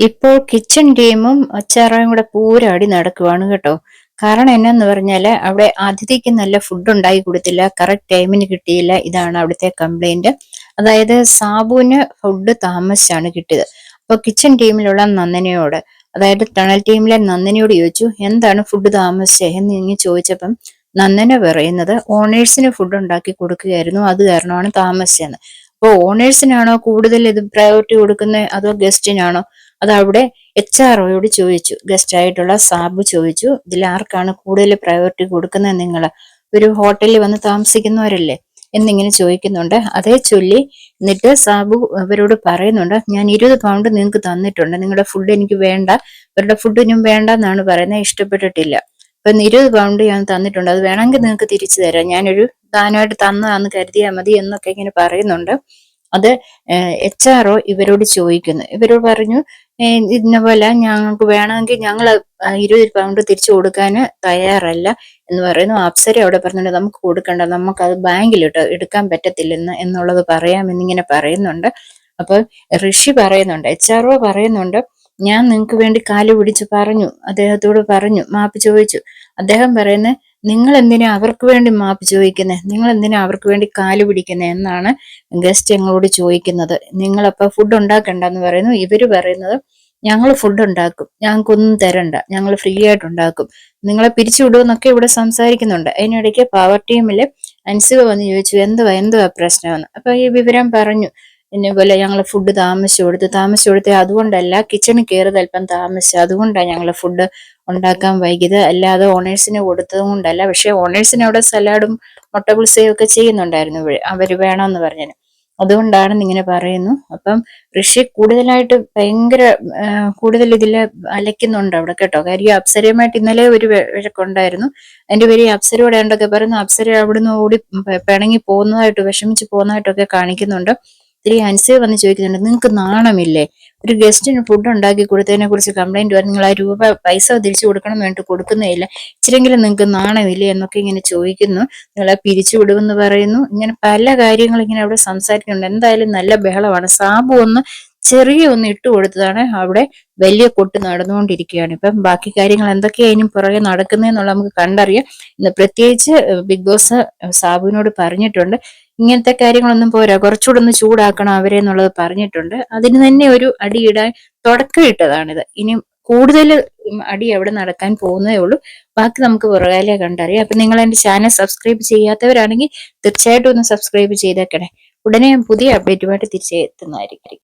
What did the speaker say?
ഇപ്പോൾ കിച്ചൺ ടീമും അച്ചാറായും കൂടെ പൂരടി നടക്കുവാണ് കേട്ടോ. കാരണം എന്നാന്ന് പറഞ്ഞാല് അവിടെ അതിഥിക്ക് നല്ല ഫുഡ് ഉണ്ടാക്കി കൊടുത്തില്ല, കറക്റ്റ് ടൈമിന് കിട്ടിയില്ല. ഇതാണ് അവിടുത്തെ കംപ്ലൈന്റ്. അതായത് സാബുവിന് ഫുഡ് താമസിച്ചാണ് കിട്ടിയത്. അപ്പൊ കിച്ചൺ ടീമിലുള്ള നന്ദനയോട്, അതായത് ടണൽ ടീമിലെ നന്ദനയോട് ചോദിച്ചു എന്താണ് ഫുഡ് താമസിച്ചേ എന്ന് ഇങ്ങനെ ചോദിച്ചപ്പം നന്ദന പറയുന്നത് ഓണേഴ്സിന് ഫുഡ് ഉണ്ടാക്കി കൊടുക്കുകയായിരുന്നു, അത് കാരണമാണ് താമസിച്ചതെന്ന്. അപ്പൊ ഓണേഴ്സിനാണോ കൂടുതൽ ഇത് പ്രയോറിറ്റി കൊടുക്കുന്നത് അതോ ഗസ്റ്റിനാണോ? അത് അവിടെ HR ചോദിച്ചു. ഗസ്റ്റ് ആയിട്ടുള്ള സാബു ചോദിച്ചു, ഇതിൽ ആർക്കാണ് കൂടുതൽ പ്രയോറിറ്റി കൊടുക്കുന്നത്? നിങ്ങൾ ഒരു ഹോട്ടലിൽ വന്ന് താമസിക്കുന്നവരല്ലേ എന്നിങ്ങനെ ചോദിക്കുന്നുണ്ട്. അതേ ചൊല്ലി എന്നിട്ട് സാബു അവരോട് പറയുന്നുണ്ട്, ഞാൻ 20 പൗണ്ട് നിങ്ങൾക്ക് തന്നിട്ടുണ്ട്, നിങ്ങളുടെ ഫുഡ് എനിക്ക് വേണ്ട, ഇവരുടെ ഫുഡ് ഇനിയും വേണ്ട എന്നാണ് പറയുന്നത്, ഇഷ്ടപ്പെട്ടിട്ടില്ല. അപ്പൊ 20 പൗണ്ട് ഞാൻ തന്നിട്ടുണ്ട്, അത് വേണമെങ്കിൽ നിങ്ങൾക്ക് തിരിച്ചു തരാം, ഞാനൊരു ദാനമായിട്ട് തന്നതാന്ന് കരുതിയാൽ മതി എന്നൊക്കെ ഇങ്ങനെ പറയുന്നുണ്ട്. അത് HR ഇവരോട് ചോദിക്കുന്നു. ഇവരോട് പറഞ്ഞു, ഇന്ന പോലെ ഞങ്ങൾക്ക് വേണമെങ്കിൽ ഞങ്ങൾ 20 പൗണ്ട് തിരിച്ചു കൊടുക്കാൻ തയ്യാറല്ല എന്ന് പറയുന്നു. അപ്സര അവിടെ പറഞ്ഞിട്ടുണ്ട്, നമുക്ക് കൊടുക്കണ്ട, നമുക്കത് ബാങ്കിലിട്ട് എടുക്കാൻ പറ്റത്തില്ലെന്ന് എന്നുള്ളത് പറയാമെന്നിങ്ങനെ പറയുന്നുണ്ട്. അപ്പൊ ഋഷി പറയുന്നുണ്ട്, HR പറയുന്നുണ്ട്, ഞാൻ നിങ്ങൾക്ക് വേണ്ടി കാല് പിടിച്ച് പറഞ്ഞു, അദ്ദേഹത്തോട് പറഞ്ഞു, മാപ്പ് ചോദിച്ചു. അദ്ദേഹം പറയുന്നത്, നിങ്ങൾ എന്തിനാ അവർക്ക് വേണ്ടി മാപ്പ് ചോദിക്കുന്നത്, നിങ്ങൾ എന്തിനാ അവർക്ക് വേണ്ടി കാല് പിടിക്കുന്നത് എന്നാണ് ഗസ്റ്റ് ഞങ്ങളോട് ചോദിക്കുന്നത്. നിങ്ങളപ്പോ ഫുഡ് ഉണ്ടാക്കണ്ടെന്ന് പറയുന്നു. ഇവര് പറയുന്നത്, ഞങ്ങൾ ഫുഡ് ഉണ്ടാക്കും, ഞങ്ങൾക്കൊന്നും തരണ്ട, ഞങ്ങൾ ഫ്രീ ആയിട്ട് ഉണ്ടാക്കും, നിങ്ങളെ പിരിച്ചുവിടുമെന്നൊക്കെ ഇവിടെ സംസാരിക്കുന്നുണ്ട്. അതിനിടയ്ക്ക് പവർ ടീമില് അൻസിബ വന്ന് ചോദിച്ചു, എന്തുവാ പ്രശ്നമെന്ന്. അപ്പൊ ഈ വിവരം പറഞ്ഞു, ഇന്നപോലെ ഞങ്ങൾ ഫുഡ് താമസിച്ചു കൊടുത്ത് അതുകൊണ്ടല്ല, കിച്ചണിൽ കയറിയത് അല്പം താമസിച്ചു, അതുകൊണ്ടാണ് ഞങ്ങൾ ഫുഡ് ഉണ്ടാക്കാൻ വൈകിയത്, അല്ലാതെ ഓണേഴ്സിന് കൊടുത്തത് കൊണ്ടല്ല. പക്ഷെ ഓണേഴ്സിന് അവിടെ സലാഡും മുട്ട പുളിസയും ഒക്കെ ചെയ്യുന്നുണ്ടായിരുന്നു, അവര് വേണമെന്ന് പറഞ്ഞു, അതുകൊണ്ടാണെന്ന് ഇങ്ങനെ പറയുന്നു. അപ്പം ഋഷി കൂടുതലായിട്ട് ഭയങ്കര കൂടുതൽ ഇതില് അലയ്ക്കുന്നുണ്ട് അവിടെ കേട്ടോ. കാര്യം അപ്സരയുമായിട്ട് ഇന്നലെ ഒരു വഴക്കുണ്ടായിരുന്നു. അതിന്റെ പേര് അപ്സരയോടെ ഉണ്ടൊക്കെ പറയുന്നു. അപ്സര അവിടുന്ന് ഓടി പിണങ്ങി പോകുന്നതായിട്ട്, വിഷമിച്ച് പോകുന്നതായിട്ടൊക്കെ കാണിക്കുന്നുണ്ട്. ഇത്തിരി അൻസേ വന്ന് ചോദിക്കുന്നുണ്ട്, നിങ്ങൾക്ക് നാണമില്ലേ? ഒരു ഗസ്റ്റിന് ഫുഡ് ഉണ്ടാക്കി കൊടുത്തതിനെ കുറിച്ച് കംപ്ലൈന്റ് വരും, നിങ്ങൾ ആ രൂപ പൈസ തിരിച്ചു കൊടുക്കണം എന്ന് വേണ്ടിട്ട് കൊടുക്കുന്നേയില്ല, ഇച്ചിരെങ്കിലും നിങ്ങൾക്ക് നാണമില്ലേ എന്നൊക്കെ ഇങ്ങനെ ചോദിക്കുന്നു. നിങ്ങളെ പിരിച്ചു വിടുമെന്ന് പറയുന്നു. ഇങ്ങനെ പല കാര്യങ്ങൾ ഇങ്ങനെ അവിടെ സംസാരിക്കുന്നുണ്ട്. എന്തായാലും നല്ല ബഹളമാണ്. സാബു ചെറിയ ഒന്ന് ഇട്ട് കൊടുത്തതാണ്, അവിടെ വലിയ കൊട്ട് നടന്നുകൊണ്ടിരിക്കുകയാണ്. ഇപ്പം ബാക്കി കാര്യങ്ങൾ എന്തൊക്കെയായാലും പുറകെ നടക്കുന്നതെന്നുള്ള നമുക്ക് കണ്ടറിയാം. ഇന്ന് പ്രത്യേകിച്ച് ബിഗ് ബോസ് സാബുവിനോട് പറഞ്ഞിട്ടുണ്ട്, ഇങ്ങനത്തെ കാര്യങ്ങളൊന്നും പോരാ, കുറച്ചുകൂടെ ഒന്ന് ചൂടാക്കണം അവരെ എന്നുള്ളത് പറഞ്ഞിട്ടുണ്ട്. അതിന് തന്നെ ഒരു അടിയിടാൻ തുടക്കം ഇട്ടതാണിത്. ഇനി കൂടുതൽ അടി അവിടെ നടക്കാൻ പോകുന്നതേ ഉള്ളൂ. ബാക്കി നമുക്ക് പുറകാലെ കണ്ടറിയാം. അപ്പൊ നിങ്ങൾ എന്റെ ചാനൽ സബ്സ്ക്രൈബ് ചെയ്യാത്തവരാണെങ്കിൽ തീർച്ചയായിട്ടും ഒന്ന് സബ്സ്ക്രൈബ് ചെയ്തേക്കണേ. ഉടനെ പുതിയ അപ്ഡേറ്റുമായിട്ട് തിരിച്ചെത്തുന്നതായിരിക്കും.